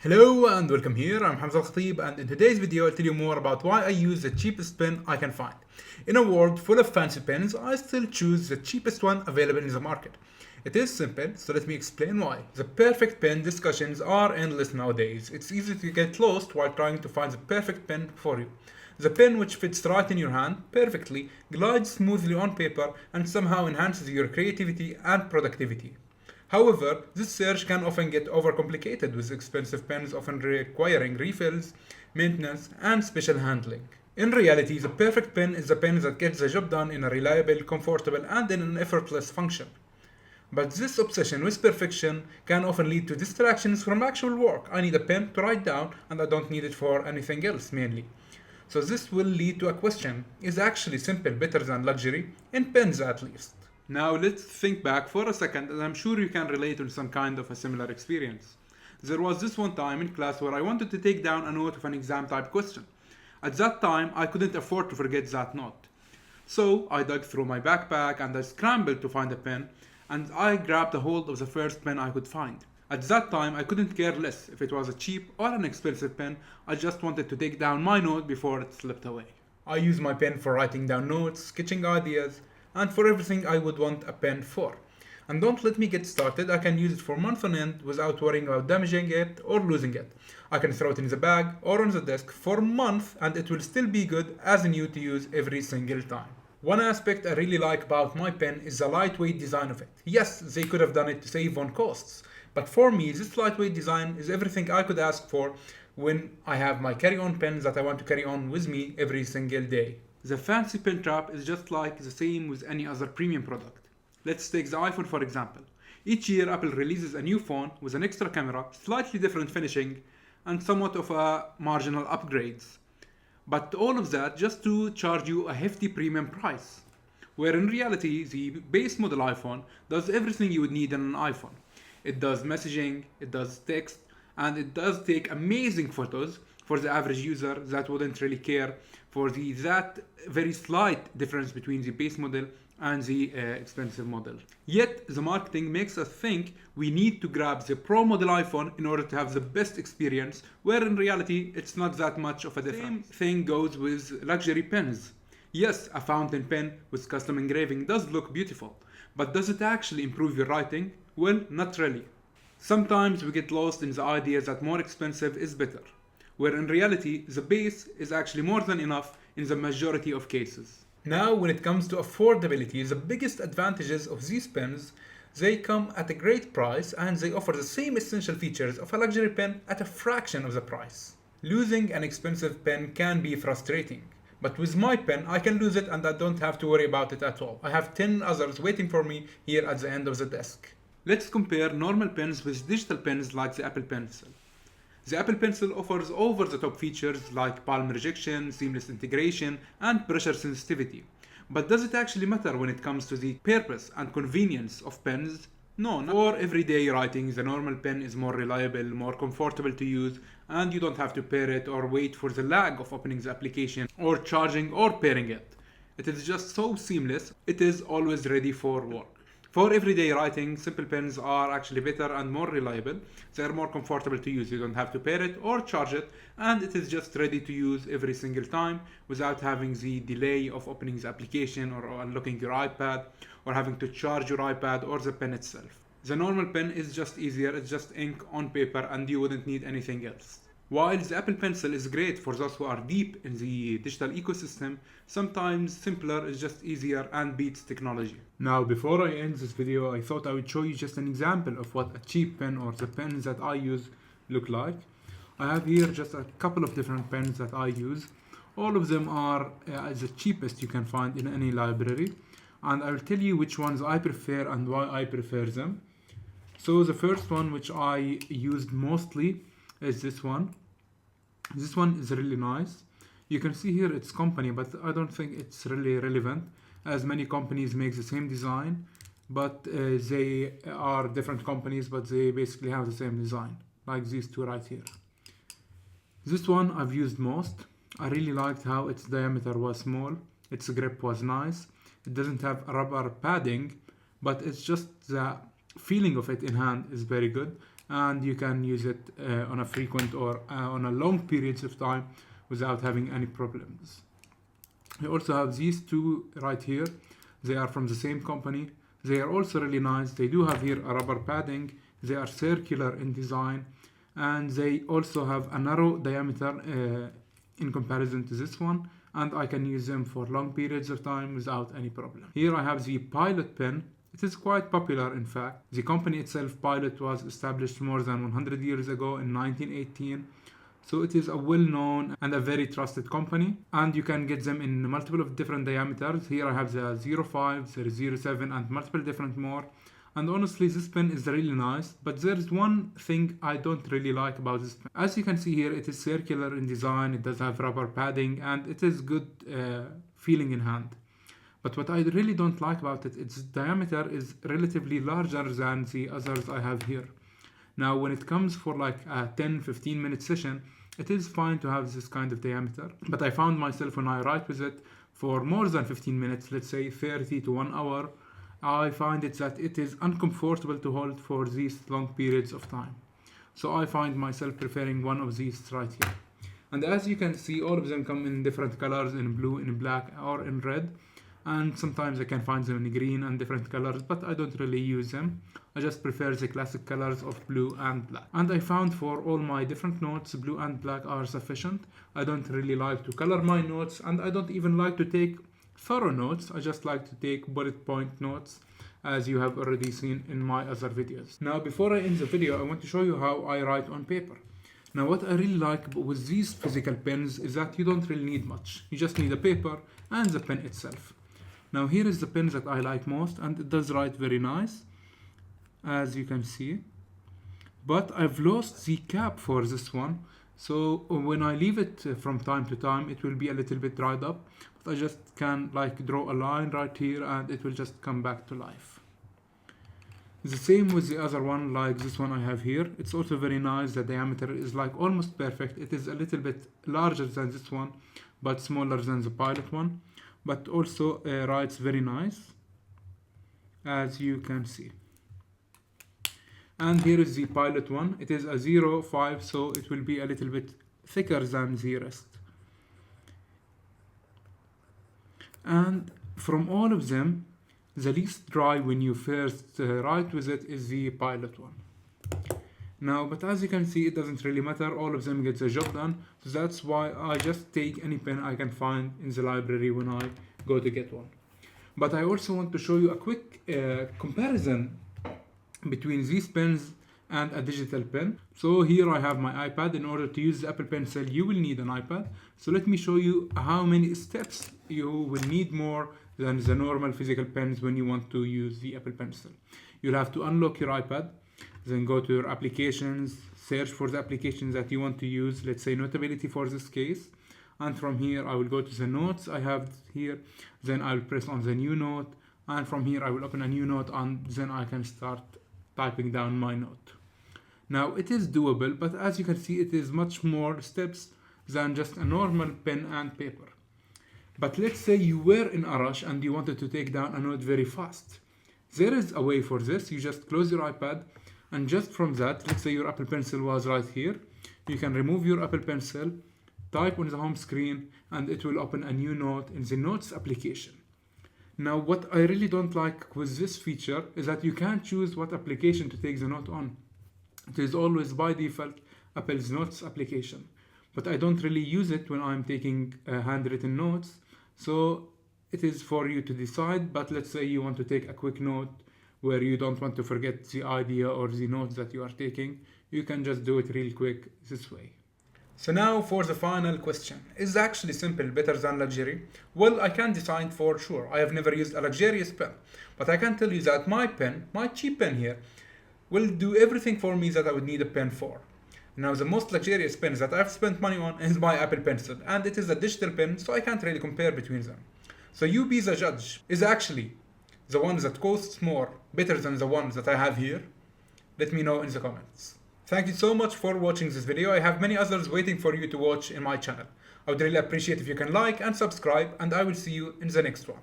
Hello and welcome here, I'm Hamza Al-Khatib, and in today's video I'll tell you more about why I use the cheapest pen I can find. In a world full of fancy pens, I still choose the cheapest one available in the market. It is simple, so let me explain why. The perfect pen discussions are endless nowadays. It's easy to get lost while trying to find the perfect pen for you. The pen which fits right in your hand perfectly, glides smoothly on paper, and somehow enhances your creativity and productivity. However, this search can often get overcomplicated with expensive pens often requiring refills, maintenance, and special handling. In reality, the perfect pen is a pen that gets the job done in a reliable, comfortable, and in an effortless function. But this obsession with perfection can often lead to distractions from actual work. I need a pen to write down, and I don't need it for anything else mainly. So this will lead to a question: is actually simple better than luxury? In pens at least. Now let's think back for a second, and I'm sure you can relate to some kind of a similar experience. There was this one time in class where I wanted to take down a note of an exam type question. At that time, I couldn't afford to forget that note. So I dug through my backpack and I scrambled to find a pen, and I grabbed a hold of the first pen I could find. At that time, I couldn't care less if it was a cheap or an expensive pen, I just wanted to take down my note before it slipped away. I use my pen for writing down notes, sketching ideas, and for everything I would want a pen for. And don't let me get started, I can use it for months on end without worrying about damaging it or losing it. I can throw it in the bag or on the desk for months and it will still be good as new to use every single time. One aspect I really like about my pen is the lightweight design of it. Yes, they could have done it to save on costs, but for me this lightweight design is everything I could ask for when I have my carry-on pens that I want to carry on with me every single day. The fancy pen trap is just like the same with any other premium product. Let's take the iPhone for example. Each year Apple releases a new phone with an extra camera, slightly different finishing, and somewhat of a marginal upgrades. But all of that just to charge you a hefty premium price. Where in reality, the base model iPhone does everything you would need in an iPhone. It does messaging, it does text, and it does take amazing photos for the average user that wouldn't really care for that very slight difference between the base model and the expensive model. Yet the marketing makes us think we need to grab the pro model iPhone in order to have the best experience, where in reality it's not that much of a difference. Same thing goes with luxury pens. Yes, a fountain pen with custom engraving does look beautiful, but does it actually improve your writing? Well, not really. Sometimes we get lost in the idea that more expensive is better, where in reality the base is actually more than enough in the majority of cases. Now, when it comes to affordability, the biggest advantages of these pens, they come at a great price and they offer the same essential features of a luxury pen at a fraction of the price. Losing an expensive pen can be frustrating, but with my pen I can lose it and I don't have to worry about it at all. I have 10 others waiting for me here at the end of the desk. Let's compare normal pens with digital pens like the Apple Pencil. The Apple Pencil offers over-the-top features like palm rejection, seamless integration, and pressure sensitivity. But does it actually matter when it comes to the purpose and convenience of pens? No, not for everyday writing. The normal pen is more reliable, more comfortable to use, and you don't have to pair it or wait for the lag of opening the application or charging or pairing it. It is just so seamless, it is always ready for work. For everyday writing, simple pens are actually better and more reliable. They are more comfortable to use. You don't have to pair it or charge it, and it is just ready to use every single time without having the delay of opening the application or unlocking your iPad or having to charge your iPad or the pen itself. The normal pen is just easier, it's just ink on paper and you wouldn't need anything else. While the Apple Pencil is great for those who are deep in the digital ecosystem, sometimes simpler is just easier and beats technology. Now, before I end this video, I thought I would show you just an example of what a cheap pen or the pens that I use look like. I have here just a couple of different pens that I use. All of them are the cheapest you can find in any library, and I will tell you which ones I prefer and why I prefer them. So the first one which I used mostly is this one. This one is really nice. You can see here its company, but I don't think it's really relevant as many companies make the same design, but they are different companies, but they basically have the same design, like these two right here. This one I've used most. I really liked how its diameter was small, its grip was nice. It doesn't have rubber padding, but it's just the feeling of it in hand is very good, and you can use it on a frequent or on a long periods of time without having any problems. You also have these two right here. They are from the same company. They are also really nice. They do have here a rubber padding. They are circular in design, and they also have a narrow diameter in comparison to this one, and I can use them for long periods of time without any problem. Here I have the Pilot pen. It is quite popular, in fact. The company itself, Pilot, was established more than 100 years ago in 1918. So it is a well-known and a very trusted company, and you can get them in multiple of different diameters. Here I have the 05, the 07, and multiple different more. And honestly, this pen is really nice, but there is one thing I don't really like about this pen. As you can see here, it is circular in design, it does have rubber padding, and it is good feeling in hand. But what I really don't like about it, its diameter is relatively larger than the others I have here. Now, when it comes for like a 10-15 minute session, it is fine to have this kind of diameter. But I found myself when I write with it for more than 15 minutes, let's say 30 to 1 hour, I find it that it is uncomfortable to hold for these long periods of time. So I find myself preferring one of these right here. And as you can see, all of them come in different colors, in blue, in black, or in red. And sometimes I can find them in green and different colors, but I don't really use them. I just prefer the classic colors of blue and black. And I found for all my different notes, blue and black are sufficient. I don't really like to color my notes, and I don't even like to take thorough notes. I just like to take bullet point notes, as you have already seen in my other videos. Now, before I end the video, I want to show you how I write on paper. Now, what I really like with these physical pens is that you don't really need much. You just need a paper and the pen itself. Now, here is the pen that I like most, and it does write very nice, as you can see. But I've lost the cap for this one, so when I leave it from time to time, it will be a little bit dried up. But I just can like draw a line right here, and it will just come back to life. The same with the other one, like this one I have here. It's also very nice. The diameter is like almost perfect. It is a little bit larger than this one, but smaller than the Pilot one. But also writes very nice, as you can see. And here is the Pilot one. It is a 05, so it will be a little bit thicker than the rest. And from all of them, the least dry when you first write with it is the Pilot one. Now, but as you can see, it doesn't really matter. All of them get the job done. So that's why I just take any pen I can find in the library when I go to get one. But I also want to show you a quick comparison between these pens and a digital pen. So here I have my iPad. In order to use the Apple Pencil, you will need an iPad. So let me show you how many steps you will need more than the normal physical pens when you want to use the Apple Pencil. You'll have to unlock your iPad, then go to your applications, search for the applications that you want to use, let's say Notability for this case. And from here, I will go to the notes I have here. Then I will press on the new note. And from here, I will open a new note, and then I can start typing down my note. Now, it is doable, but as you can see, it is much more steps than just a normal pen and paper. But let's say you were in a rush and you wanted to take down a note very fast. There is a way for this. You just close your iPad, and just from that, let's say your Apple Pencil was right here. You can remove your Apple Pencil, type on the home screen, and it will open a new note in the Notes application. Now, what I really don't like with this feature is that you can't choose what application to take the note on. It is always by default Apple's Notes application. But I don't really use it when I'm taking handwritten notes. So it is for you to decide. But let's say you want to take a quick note where you don't want to forget the idea or the notes that you are taking. You can just do it real quick this way. So now for the final question. Is actually simple better than luxury? Well, I can't decide for sure. I have never used a luxurious pen. But I can tell you that my pen, my cheap pen here, will do everything for me that I would need a pen for. Now, the most luxurious pen that I've spent money on is my Apple Pencil, and it is a digital pen, so I can't really compare between them. So you be the judge. Is actually the one that costs more better than the one that I have here? Let me know in the comments. Thank you so much for watching this video. I have many others waiting for you to watch in my channel. I would really appreciate if you can like and subscribe, and I will see you in the next one.